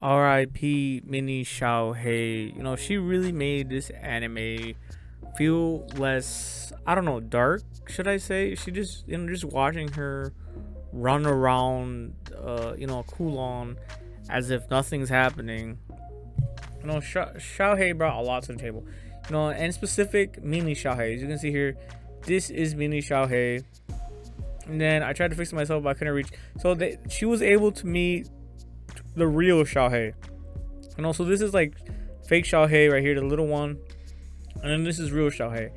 R.I.P. Mini Xiaohei. She really made this anime feel less, I don't know, dark, should I say? She just, just watching her run around, Kowloon as if nothing's happening. Xiaohei brought a lot to the table. And specific Mini Xiaohei. As you can see here, this is Mini Xiaohei. And then I tried to fix it myself, but I couldn't reach. So she was able to meet the real Xiaohei. So this is like fake Xiaohei right here, the little one. And then this is real Xiaohei.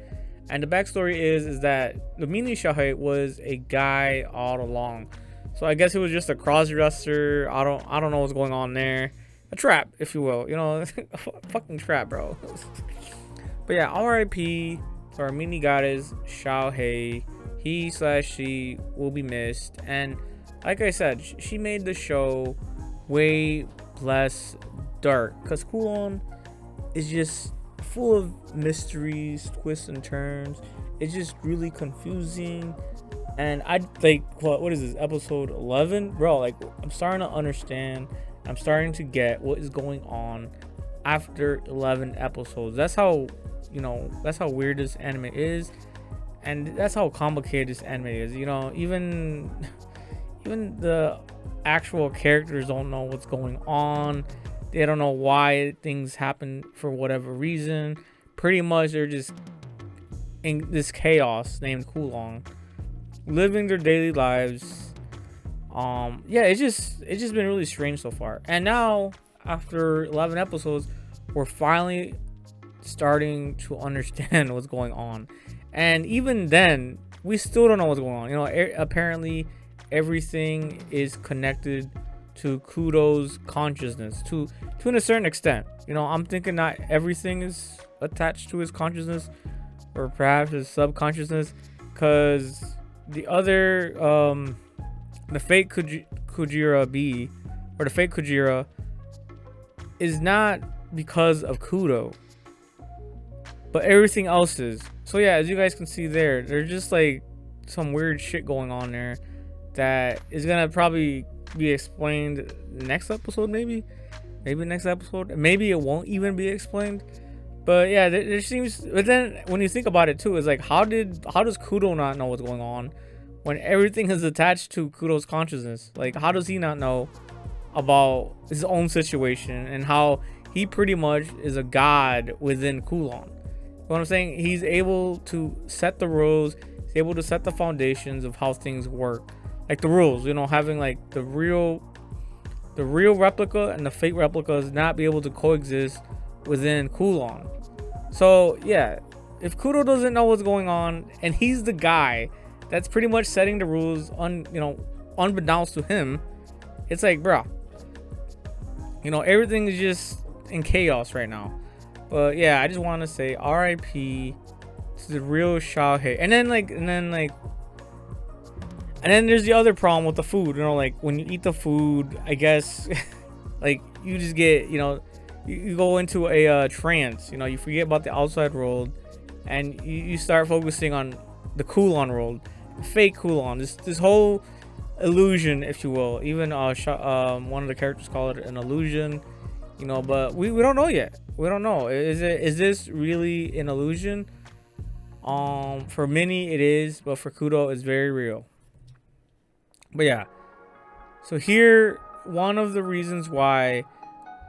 And the backstory is that the Mini Xiaohei was a guy all along. So I guess it was just a cross-dresser. I don't know what's going on there. A trap, if you will. Fucking trap, bro. But yeah, R.I.P. to our mini goddess Xiaohei. He/she will be missed. And like I said, she made the show way less dark, because Kowloon is just full of mysteries, twists and turns. It's just really confusing. And I like, what is this, episode 11, bro? Like, I'm starting to understand. I'm starting to get what is going on after 11 episodes. That's how weird this anime is, and that's how complicated this anime is. Even the actual characters don't know what's going on. They don't know why things happen for whatever reason. Pretty much they're just in this chaos named Kowloon, living their daily lives. It's just been really strange so far. And now after 11 episodes, we're finally starting to understand what's going on. And even then, we still don't know what's going on. Apparently everything is connected to Kudo's consciousness to a certain extent. I'm thinking not everything is attached to his consciousness, or perhaps his subconsciousness, because the other the fake Kujira B, or the fake Kujira, is not because of Kudo, but everything else is. So yeah, as you guys can see there, there's just like some weird shit going on there that is gonna probably be explained next episode. Maybe next episode. Maybe it won't even be explained. But yeah, there seems. But then when you think about it too, it's like, how does Kudo not know what's going on when everything is attached to Kudo's consciousness? Like, how does he not know about his own situation and how he pretty much is a god within Kowloon? What I'm saying, he's able to set the rules. He's able to set the foundations of how things work, like the rules. Having like the real replica and the fake replicas not be able to coexist within Kowloon. So yeah, if Kudo doesn't know what's going on, and he's the guy that's pretty much setting the rules unbeknownst to him, it's like, bro, everything is just in chaos right now. But yeah, I just want to say R.I.P. to the real Xiaohei. And then there's the other problem with the food. Like when you eat the food, I guess like you just get, you go into a trance. You forget about the outside world, and you start focusing on the Kowloon world, the fake Kowloon. This whole illusion, if you will. Even one of the characters call it an illusion. But we don't know yet. We don't know. Is this really an illusion? For many it is, but for Kudo it's very real. But yeah, so here, one of the reasons why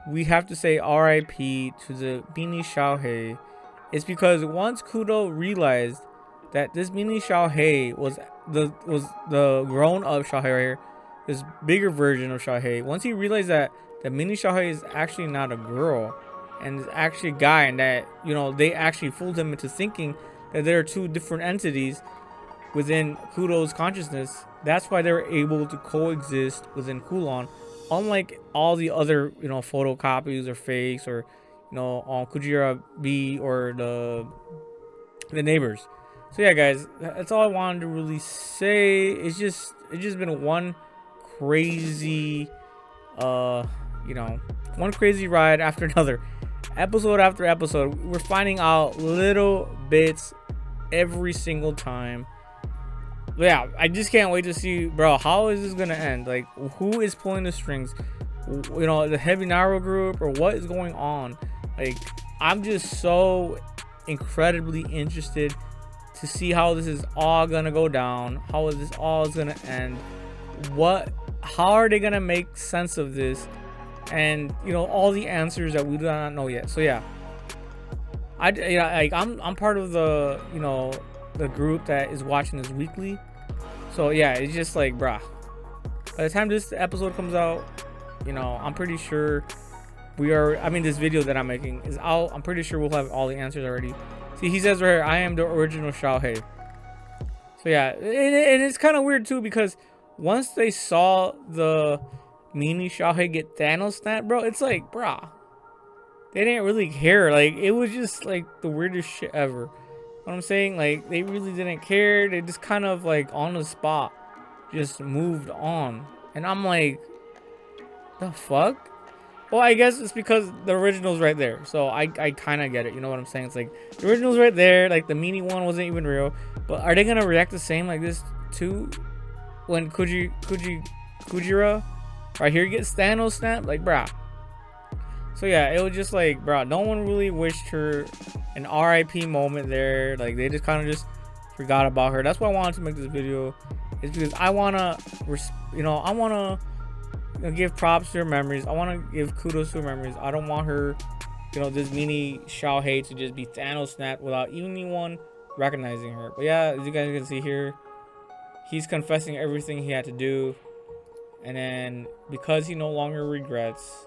we have to say R.I.P. to the Mini Xiaohei is because once Kudo realized that this Mini Xiaohei was the grown up Xiaohei right here, this bigger version of Xiaohei. Once he realized that the Mini Xiaohei is actually not a girl and is actually a guy, and that they actually fooled him into thinking that there are two different entities within Kudo's consciousness, that's why they were able to coexist within Kowloon, unlike all the other photocopies or fakes, or on Kujira B or the neighbors. So yeah, guys, that's all I wanted to really say. It's just been one crazy one crazy ride after another, episode after episode. We're finding out little bits every single time. But yeah, I just can't wait to see, bro, how is this gonna end? Like, who is pulling the strings? you know, the Heavy Naru group, or what is going on. Like, I'm just so incredibly interested to see how this is all gonna go down, how this all is gonna end, how are they gonna make sense of this, and you know, all the answers that we do not know yet. So yeah, I'm part of the, you know, the group that is watching this weekly. So yeah, it's just like, bruh, by the time this episode comes out, you know, I'm pretty sure this video that I'm making is out. I'm pretty sure we'll have all the answers already. See, he says right here, I am the original Xiaohei. So yeah, and it's kind of weird too, because once they saw the mini Xiaohei get Thanos snapped, bro, it's like, brah, they didn't really care. Like, it was just like the weirdest shit ever. You know what I'm saying? Like, they really didn't care. They just kind of like on the spot just moved on. And I'm like, the fuck? Well, I guess it's because the original's right there. So I kind of get it. You know what I'm saying? It's like, the original's right there. Like, the mini one wasn't even real. But are they going to react the same like this too? When Kujira right here gets Thanos snapped? Like, bruh. So yeah, it was just like, bruh, no one really wished her an RIP moment there. Like, they just kind of just forgot about her. That's why I wanted to make this video. It's because I want to, you know, I want to give props to her memories. I want to give kudos to her memories. I don't want her, you know, this mini Xiaohei to just be Thanos snapped without anyone recognizing her. But yeah, as you guys can see here, he's confessing everything he had to do. And then because he no longer regrets,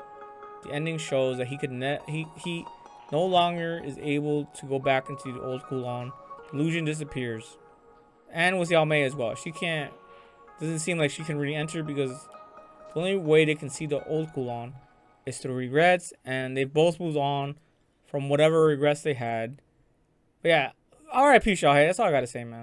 the ending shows that he no longer is able to go back into the old Kowloon. Illusion disappears. And with Xiaohei as well. Doesn't seem like she can re-enter, because the only way they can see the old Kowloon is through regrets, and they've both moved on from whatever regrets they had. But yeah, RIP Xiaohei, that's all I gotta say, man.